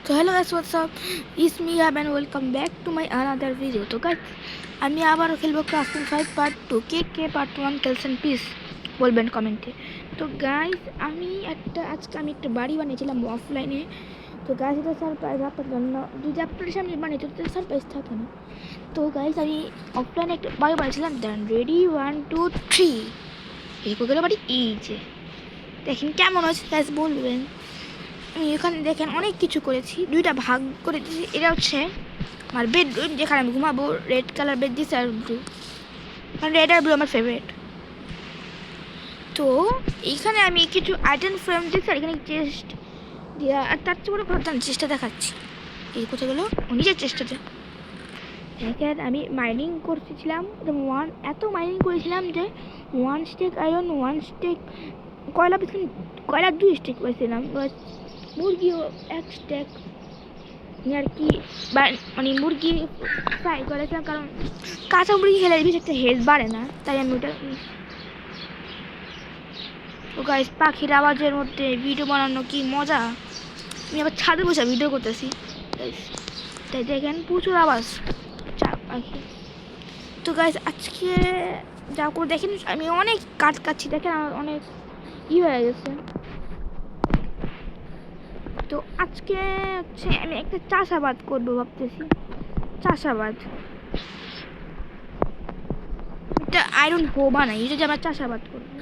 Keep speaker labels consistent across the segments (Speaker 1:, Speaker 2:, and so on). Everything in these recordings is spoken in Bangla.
Speaker 1: So hello guys, what's up? It's me Ab and welcome back to my another video. তো guys, আমি আবারও খেলবো ক্লাসরুম 5 পার্ট 2 কে পার্ট 1 খেলছেন প্লিজ বলবেন কমেন্টে। তো গাইস আজকে আমি একটা বাড়ি বানিয়েছিলাম অফলাইনে। তো গাইস এটা সারপ্রাইজ আপনার জন্য, যদি আপনার সামনে বানিয়ে তো সারপ্রাইজ থাকে না। তো গাইস আমি অফলাইনে একটা বাড়ি বানিয়েছিলাম। দেন রেডি 1 2 3 এই কোকের বাড়ি এই যে দেখেন কেমন হয়েছে গাইস বলবেন। আমি এখানে দেখেন অনেক কিছু করেছি, দুইটা ভাগ করে দিয়েছি। এটা হচ্ছে আমার বেডরুম যেখানে আমি ঘুমাবো, রেড কালার বেড দিয়েছি আর ব্লু, কারণ রেড আর ব্লু আমার ফেভারিট। তো এইখানে আমি কিছু আইটেম ফ্রেম দিয়েছি আর এখানে চেস্ট দিয়া, আর তার চেয়ে বড় কথা চেষ্টা দেখাচ্ছি। এই কোথায় গেলো নিজের চেষ্টাতে। দেখেন আমি মাইনিং করতেছিলাম, এত মাইনিং করেছিলাম যে 1 স্টেক আয়রন 1 স্টেক কয়লা পেয়েছিলাম, কয়লা 2 স্টেক করেছিলাম। মুরগিও 1 স্টেক আর কি, মানে মুরগি ফ্রাই করেছিলাম, কারণ কাঁচা মুরগি খেলে বেশি একটা হেলথ বাড়ে না, তাই আমি ওটা। তো গাইস পাখির আওয়াজের মধ্যে ভিডিও বানানো কি মজা। আমি আবার ছাদে বসে ভিডিও করতেছি, তাই দেখেন প্রচুর আওয়াজ পাখি। তো গাইস আজকে যা করে দেখেন আমি অনেক কাটছি, দেখেন আমার অনেক হয়ে গেছে। তো আজকে হচ্ছে আমি একটা চাষাবাদ করবো ভাবতেছি, চাষাবাদ একটা আয়রন হো বানাই যদি আমরা চাষাবাদ করবো।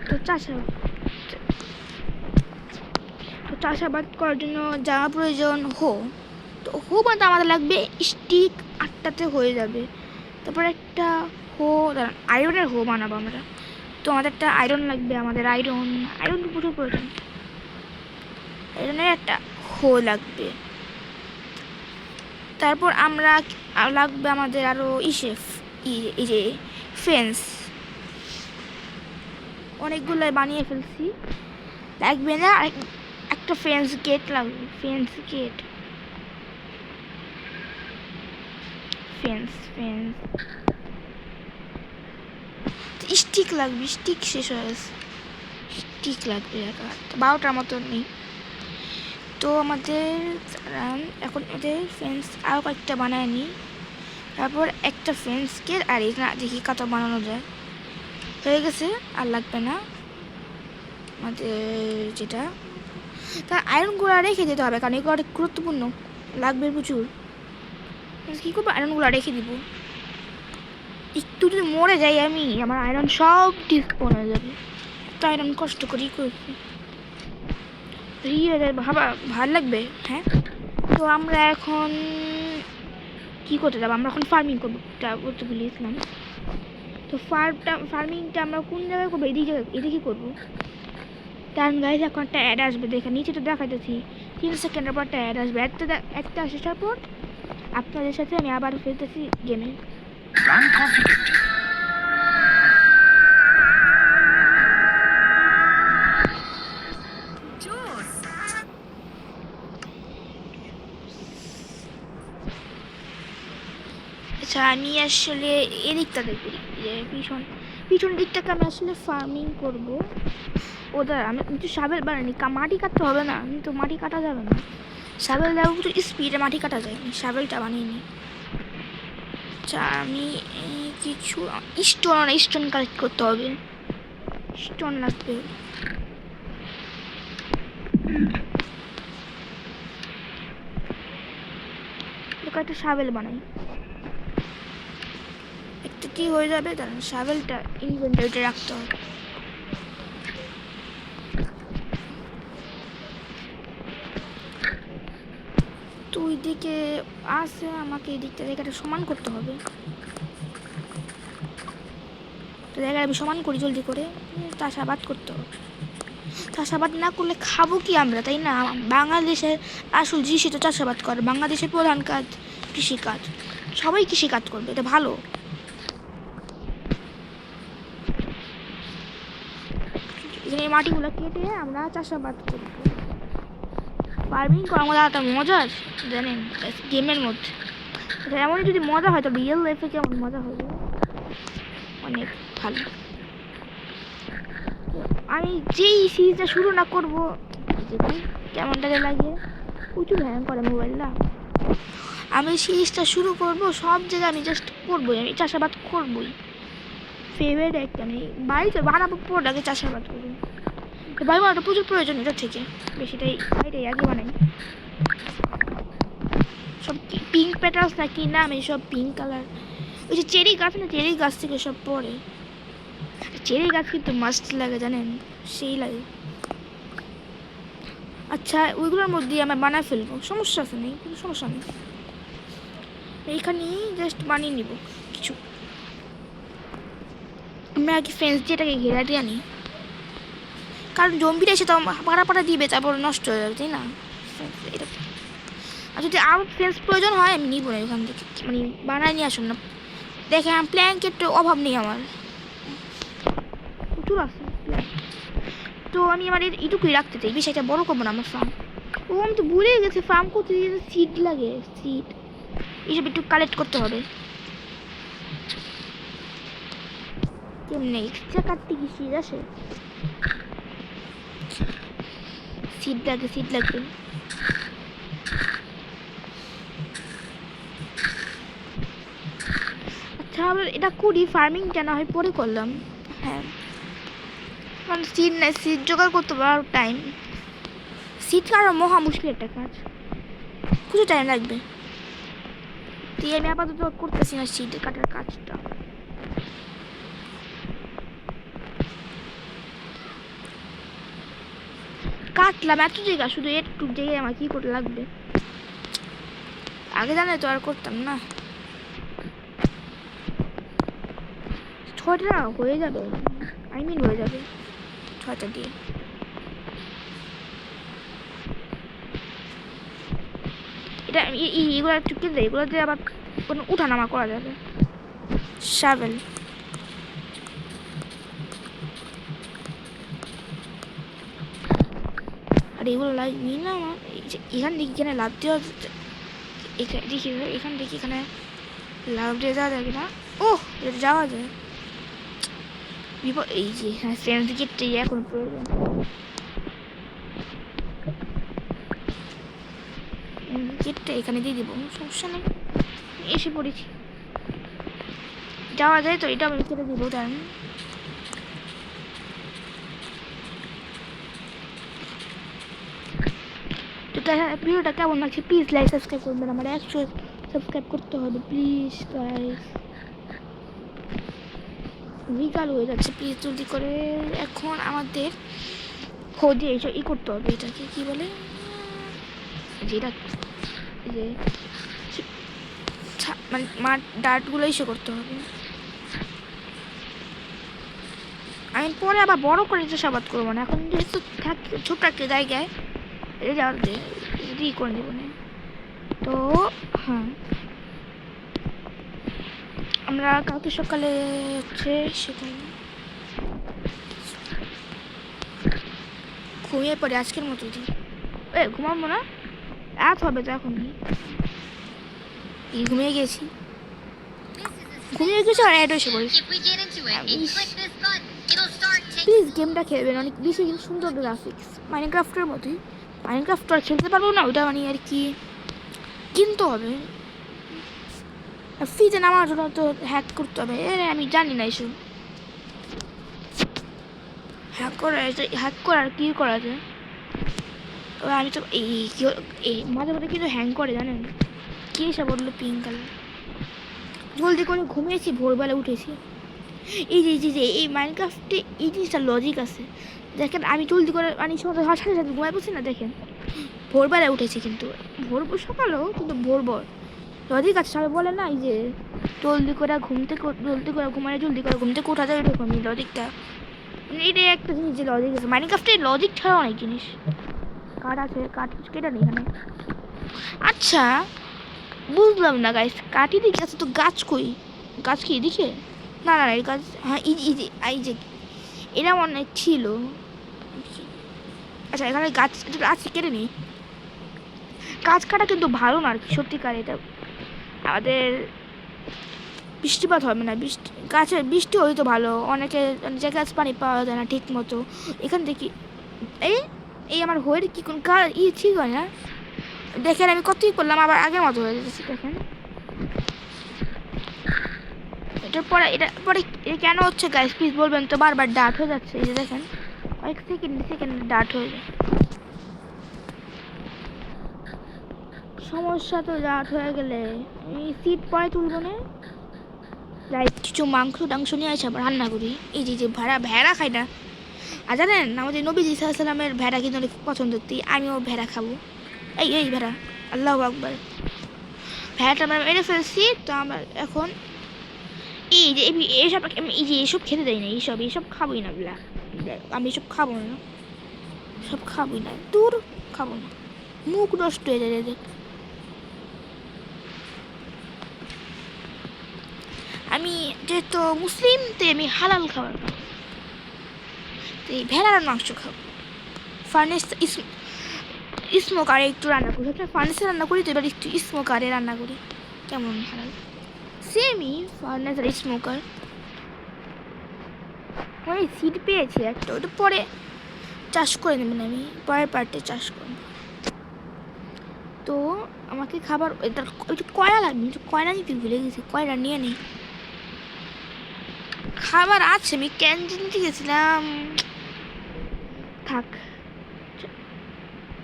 Speaker 1: তো চাষাবাদ করার জন্য যা প্রয়োজন হো, তো হো বানাতে আমাদের লাগবে স্টিক 8টাতে হয়ে যাবে। তারপর একটা হো আয়রনের হো বানাবো আমরা, তো আমাদের একটা আয়রন লাগবে, আমাদের আয়রন প্রচুর প্রয়োজন, আয়রনের একটা হো লাগবে। তারপর আমরা লাগবে আমাদের আরও এই যে ফেন্স, অনেকগুলো বানিয়ে ফেলছি, লাগবে না একটা ফেন্স গেট লাগবে, ফেন্স স্টিক লাগবে, স্টিক শেষ হয়ে গেছে, স্টিক লাগবে 12টার মতো নেই। তো আমাদের এখন আমাদের ফেন্স আরও কয়েকটা বানায় নিই, তারপর একটা ফেন্স গেট আর এই না দেখি কত বানানো যায়। হয়ে গেছে, আর লাগবে না আমাদের যেটা। তা আয়রনগুলো রেখে দিতে হবে, কারণ এগুলো অনেক গুরুত্বপূর্ণ, লাগবে প্রচুর। কী করবো, আয়রনগুলো রেখে দিব, একটু যদি মরে যাই আমি আমার আয়রন সব ডিসপোন হয়ে যাবে। তো আয়রন কষ্ট করেই করছি, ভালো লাগবে। হ্যাঁ, তো আমরা এখন কি করতে যাবো, আমরা এখন ফার্মিং করবো, বলতে ভুলিয়েছিলাম। তো ফার্মিংটা আমরা কোন জায়গায় করবো, এদিকে করবো। তার গাইজ এখন একটা অ্যাড আসবে, দেখে নিচে তো দেখাতেছি 3 সেকেন্ডের পর একটা অ্যাড আসবে। একটা আসার পর আপনাদের সাথে আমি আবার ফেলতেছি গেমে। আচ্ছা আমি আসলে এদিকটাতে করি, যে পিছনের দিকটাকে আমি আসলে ফার্মিং করবো। ওদের আমি কিন্তু শাবেল বানাইনি, মাটি কাটতে হবে না, কিন্তু মাটি কাটা যাবে না, শাবেল দেওয়া একটু স্পিডে মাটি কাটা যায়, শাবেলটা বানিয়ে নিই। আচ্ছা আমি কিছু স্টোন কালেক্ট করতে হবে, স্টোন লাগবে। একটা শাবেল বানাই, একটা কি হয়ে যাবে, কারণ শাবেলটা ইনভেন্টরিতে রাখতে হবে। তো ওই দিকে আসে, আমাকে এই দিকটা জায়গাটা সমান করতে হবে। তো জায়গাটা আমি সমান করি জলদি করে, চাষাবাদ করতে হবে। চাষাবাদ না করলে খাবো কি আমরা, তাই না? বাংলাদেশের আসল জিনিসই তো চাষাবাদ করে, বাংলাদেশের প্রধান কাজ কৃষিকাজ, সবাই কৃষিকাজ করবে, এটা ভালো। এখানে এই মাটিগুলো কেটে আমরা চাষাবাদ করবো। ফার্মিং করা আমাদের একটা মজা আছে জানেন গেমের মধ্যে, এমনই যদি মজা হয় তো রিয়েল লাইফে কেমন মজা হবে, অনেক ভালো। আমি যেই সিরিজটা শুরু না করবো দেখি কেমনটাকে লাগে। প্রচুর হ্যাং করে মোবাইলটা। আমি সিরিজটা শুরু করব, সব জায়গায় আমি জাস্ট করবোই, আমি চাষাবাদ করবোই। ফেভারিট একটা আমি বাড়িতে বানাবো, পড়াকে চাষাবাদ করবো। বাড়ি বানাটা প্রচুর প্রয়োজন এটা থেকে, বেশিটাই বাড়িটাই আগে বানাই। সব পিঙ্ক প্যাটার্স না কি নাম, এই সব পিঙ্ক কালার। ওই যে চেরি গাছ না, চেরি গাছ থেকে সব পড়ে। চেরি গাছ কিন্তু মাস্ট লাগে জানেন, সেই লাগে। আচ্ছা ওইগুলোর মধ্যে আমরা বানায় ফেলবো, সমস্যা আছে নেই, কোনো সমস্যা নেই। এইখানেই জাস্ট বানিয়ে নিব কিছু। আমরা আগে ফেন্স দিয়ে এটাকে ঘেরা দিয়ে আনি, কারণ জম্বিটা এসে তো পাড়া দিবে, তারপর নষ্ট হয়ে যাবে, তাই না? এটা আর যদি আরও ফেন্স প্রয়োজন হয় আমি নিব না ওখান থেকে, মানে বানায় নিয়ে আসুন না। দেখেন প্ল্যাঙ্কেটের অভাব নেই আমার, প্রচুর আছে। তো আমি আমার এইটুকুই রাখতে চাই, বেশি একটা বড় করবো না আমার ফার্ম। ও আমি তো ভুলে গেছি ফার্ম করতে সিড লাগে, সিড এইসব একটু কালেক্ট করতে হবে। কেমনে এক্সট্রা কাটতে কি সিড আসে? সিড লাগে, সিড লাগবে। আচ্ছা আবার এটা করি, ফার্মিংটা না হয় পরে করলাম। হ্যাঁ কারণ সিড নাই, সিড জোগাড় করতে পারো টাইম। সিড কাটার মহা মুশকিল একটা কাজ, প্রচুর টাইম লাগবে। তাই আমি আপাতত করতেছি না সিড কাটার কাজটা। কাটলাম এত জায়গা, শুধু একটু জায়গায় আমার কি করে লাগবে, আগে জানে তো আর করতাম না। 6টা হয়ে যাবে, হয়ে যাবে 6টা দিয়ে। এটা এগুলো একটু কিনলে এগুলোতে আবার কোনো উঠানামা করা যাবে। শাভেল আর এগুলো লাগবে না আমার। এখান থেকে এখানে লাভ দেওয়া, দেখি এখান থেকে এখানে লাভ দিয়ে যাওয়া যায় কিনা। ও এটা যাওয়া যায় বিপদ। এই যে হ্যাঁ ফ্রেন্ডস গেটটাই এখন প্রয়োজন। গেটটা এখানে দিয়ে দিব, সমস্যা নেই। এসে পড়েছি, যাওয়া যায় তো, এটা আমি কেটে দিব। তার তো ভিডিওটা কেমন লাগছে প্লিজ লাইক সাবস্ক্রাইব করবেন, আমার 100 সাবস্ক্রাইব করতে হবে প্লিজ গাইস। বিকাল হয়ে যাচ্ছে, প্লিজ জলদি করে। এখন আমাদের খোঁজে এইসব করতে হবে, এটাকে কি বলে, যেটা যে মানে মাঠ ডার্টগুলো ইস্যু করতে হবে। আমি পরে আবার বড় করে চাষাবাদ করবো না, এখন যেহেতু ছোট্ট একটা জায়গায় রেডি করে দেবো না। তো হ্যাঁ আমরা কালকে সকালে হচ্ছে সেখানে ঘুমিয়ে পড়ে আজকের মতো দিন। ঘুমাবো না, রাত হবে তো এখনই। ঘুমিয়ে গেছি আর অ্যাড এসে পড়েছি। প্লিজ গেমটা খেলবেন, অনেক বেশি সুন্দর গ্রাফিক্স, মাইনক্রাফটের মতোই। মাইনক্রাফট আর খেলতে পারবো না, ওটা মানে আর কি কিনতে হবে। ফ্রিতে নামার জন্য তো হ্যাক করতে হবে, আমি জানি না এসব হ্যাক করার কি করা যায়। আমি তো এই মাঝে মাঝে কিন্তু হ্যাং করে জানেন, কি এসে বললো পিঙ্ক কালার। জলদি করে ঘুমিয়েছি, ভোরবেলা উঠেছি। এই যে এই মাইনক্রাফটে এই জিনিসটা লজিক আছে দেখেন। আমি জলদি করে মানে সাথে সাথে ঘুমাই পড়ছি না, দেখেন ভোরবেলায় উঠেছি, কিন্তু সকালেও কিন্তু ভোর লজিক আছে। সবাই বলে না এই যে জলদি করে ঘুমালে জলদি করে ঘুম থেকে উঠা যায়, এরকম লজিকটা। এটাই একটা জিনিস যে লজিক আছে মাইনক্রাফটের, লজিক ছাড়া অনেক জিনিস। কাঠ আছে, কাঠ কিছু কেটে নেই এখানে। আচ্ছা বুঝলাম না গাইস, কাঠি দিকে আছে তো গাছ কই? গাছ কি এদিকে? না এই গাছ, হ্যাঁ এই যে এরা অনেক ছিল। আচ্ছা এখানে গাছ কেটে নিই। গাছ কাটা কিন্তু ভালো না আর কি, সত্যিকার। এটা আমাদের বৃষ্টিপাত হবে না, বৃষ্টি হয়তো ভালো, অনেক জায়গায় পানি পাওয়া যায় না ঠিক মতো। এখান থেকে এই আমার হয়ে কি কোন ঠিক হয় না। দেখেন আমি কতই করলাম আবার আগের মতো হয়ে যাচ্ছে। দেখেন এটার পরে এটা কেন হচ্ছে গাইস প্লিজ বলবেন তো। বারবার ডার্ট হয়ে যাচ্ছে। এই যে দেখেন কয়েক সেকেন্ড ডার্ট হয়ে যায়। সমস্যা তো ডার্ট হয়ে গেলে আমি সিট পরে তুলবো না। যাই কিছু মাংস নিয়ে আসে আবার রান্না করি। এই যে ভেড়া খাই না। আর জানেন আমাদের নবীজি সাল্লাল্লাহু আলাইহি ওয়াসাল্লামের ভেড়া কিন্তু অনেক পছন্দ। আমিও ভেড়া খাবো। এই ভেড়া আল্লাহু আকবার। ভেড়াটা আমরা মেরে ফেলছি। তো আমরা এখন এই যে এইসব খেতে দেয় না। এইসব খাবোই না। আমি এসব খাবো না। সব খাবোই না। দূর খাবো না। মুখ নষ্ট হয়ে যায়। দেখ আমি যেহেতু মুসলিম তাই আমি হালাল খাবার খাবো। এই ভেড়ার মাংস খাবো। ফার্নেস স্মোকারে একটু রান্না করি। ফার্নেসে রান্না করি তো এবার একটু স্মোকারে রান্না করি। কেমন হালাল সেমই ফার্নেস আর স্মোকার। ওই সিট পেয়েছি একটা। ওটা পরে চাষ করে নেবেন। আমি পরের পার্টে চাষ করব। তো আমাকে খাবার এটা কয়লা লাগবে। কয়লা নিতে ভুলে গেছি। কয়লা নিয়ে নিই। খাবার আছে আমি ক্যান্টিন থেকে গেছিলাম। থাক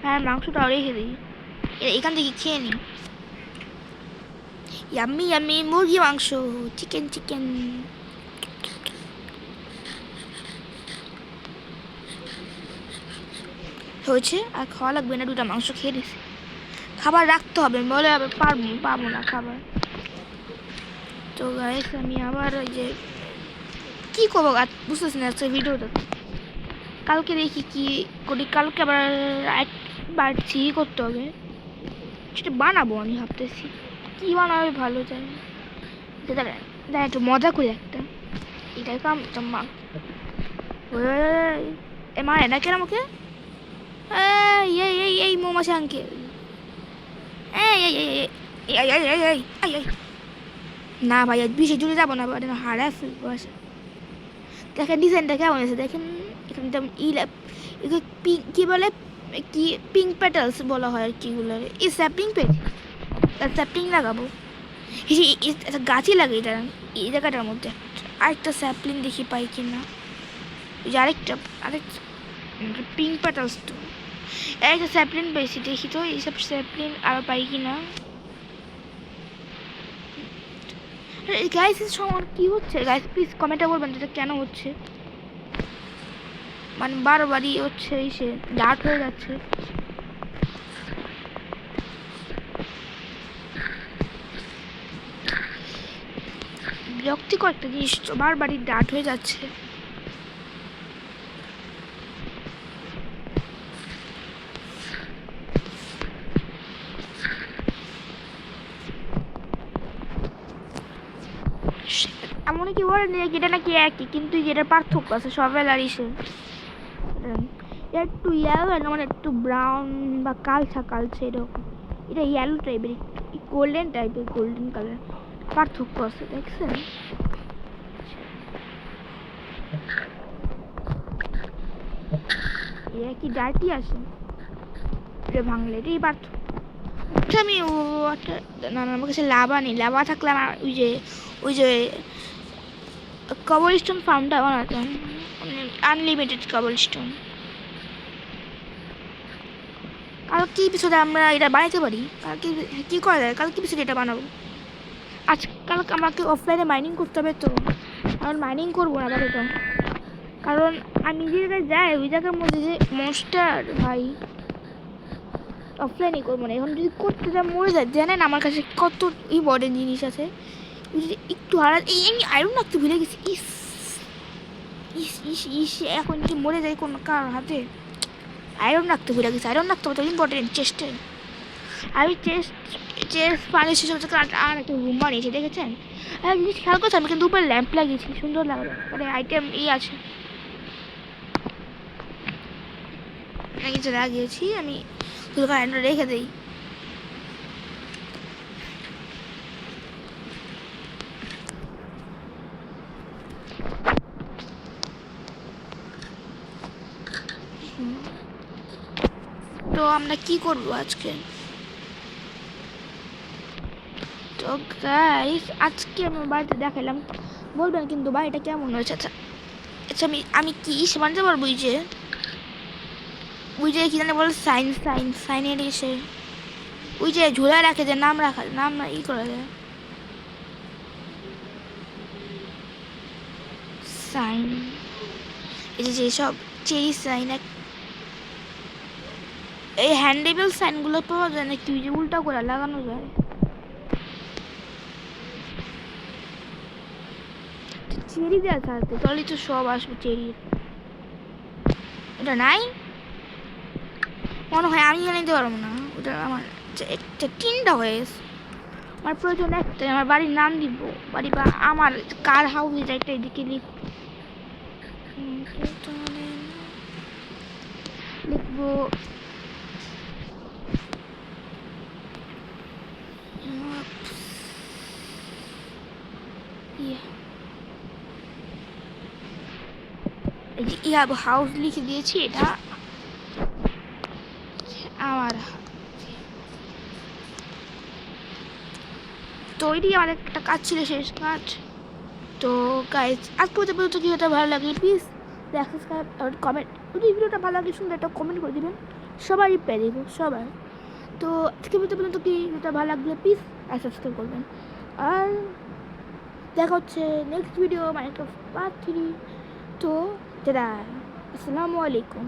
Speaker 1: হ্যাঁ মাংসটাও রেখে দিই। এখান থেকে খেয়ে নিই। ইয়াম্মি মুরগি মাংস চিকেন হয়েছে। আর খাওয়া লাগবে না। দুটা মাংস খেয়ে দিছি। খাবার রাখতে হবে বলে আবার পাবো না খাবার। তো গাইস আমি আবার ওই যে কী করবো বুঝতেছি না আজকে ভিডিওটা। কালকে দেখি কি করি। কালকে আবার বাড়ছি করতে হবে। সেটা বানাবো আমি ভাবতেছি। কি বানাবে ভালো জানি। দাঁড়া একটু মজা করি একটা। এটাই কাম মা মা এনা কেন আমাকে এই মৌমাছি আঙ্কেল না ভাই বিষে জুড়ে যাবো না। হারায় ফেলবো। দেখেন ডিজাইনটা কেমন আছে। দেখেন এখানে যেমন কী বলে কি পিঙ্ক পেটালস বলা হয় আর কিগুলো। এই স্যাপলিং স্যাপলিং লাগাবো। একটা গাছই লাগে এটা এই জায়গাটার মধ্যে। আরেকটা স্যাপলিং দেখি পাই কি না। ওই যে আরেকটা পিঙ্ক পেটালস তো একটা স্যাপলিন পেয়েছি। দেখি তো এইসব স্যাপলিন আর পাই কি না। গাইস সময় কি হচ্ছে গাইস প্লিজ কমেন্টে বলবেন এটা কেন হচ্ছে। মানে বারবারই হচ্ছে সে ডার্ট হয়ে যাচ্ছে। বিরক্তিকর একটা জিনিস তো বারবারই ডার্ট হয়ে যাচ্ছে। এমন কি বলে এটা নাকি একই কিন্তু যেটার পার্থক্য আছে সবেল আর ইসে একটু ইয়েলো মানে একটু ব্রাউন বা কালচে এরকম। এটা ইয়েলো টাইপের গোল্ডেন টাইপের গোল্ডেন কালার পার্থক্য আছে দেখছেন। এটা কি ডার্টি আসে এটা ভাঙলে এটাই পার্থক্য। আমি না আমার কাছে লাভা নেই। লাভা থাকলে আমার ওই যে কবল স্টোন ফার্মটা বানাতাম। আনলিমিটেড কবল স্টোন। কালকে এপিসোডে আমরা এটা বানাইতে পারি। কালকে কী করা যায়। কালকে এপিসোডে এটা বানাবো। কালকে আমাকে অফলাইনে মাইনিং করতে হবে। তো এখন মাইনিং করবো না আপাতত। কারণ আমি যে জায়গায় যাই ওই জায়গার মধ্যে যে মনস্টার ভাই অফলাইনই করবো না। এখন যদি করতে যা মরে যায় জানেন আমার কাছে কত ইম্পর্টেন্ট জিনিস আছে। একটু আমি আয়রন রাখতে ভুলে গেছি। এখন যদি মরে যায় কোনো কার হাতে আয়রন রাখতে ভুলে গেছি। আয়রন রাখতে হবে তো ইম্পর্টেন্ট চেস্টে। আমি চেস্ট পানি শেষ হচ্ছে। আর একটা রুম বানিয়েছি দেখেছেন। আর জিনিস খেয়াল করছি আমি কিন্তু উপরে ল্যাম্প লাগিয়েছি সুন্দর লাগবে। মানে আইটেম আছে কিছু লাগিয়েছি আমি শুধু কারেন্টটা রেখে দিই। তো আমরা কি করব আজকে? তো গাইস আজকে আমার বাড়িতে দেখালাম, বলবেন কিন্তু বাড়িটা কেমন হয়েছে। আচ্ছা আচ্ছা আমি কি সে মানতে পারবো? ওই যে কি জানে বলে সাইনের এসে ওই যে ঝোলা রাখে যে নাম রাখা নাম ই করা যায় সাইন, এই যে যেসব চেরি সাইন, এই হ্যান্ডেবল সাইনগুলো পাওয়া যায় নাকি ওই যে উল্টা করে লাগানো যায়? চেরি দেওয়া থাকতে তাহলে তো সব আসবে চেরি। ওটা নাই মনে হয়, আমি নিতে পারবো না ওটা। আমার একটা তিনটা হয়ে গেছে। আমার প্রয়োজন একটাই, আমার বাড়ির নাম দিব, বাড়ি বা আমার কার হাউস একটা এদিকে লিখবো ইয়া হাউস লিখে দিয়েছি, এটা আমার তৈরি। আমার একটা কাজ ছিল, শেষ কাজ। তো গাইজ আজকে পর্যন্ত কি হতে ভালো লাগে প্লিজ লাইক সাবস্ক্রাইব আর কমেন্ট। যদি ভিডিওটা ভালো লাগে সুন্দর একটা কমেন্ট করে দিবেন, সবাই রিপ্লাই দেবো সবার। তো আজকে পর্যন্ত কি ভিডিওটা ভালো লাগলে প্লিজ সাবস্ক্রাইব করবেন। আর দেখা হচ্ছে নেক্সট ভিডিও মানে একটা পার্ট 3। তো দাদা আসসালামু আলাইকুম।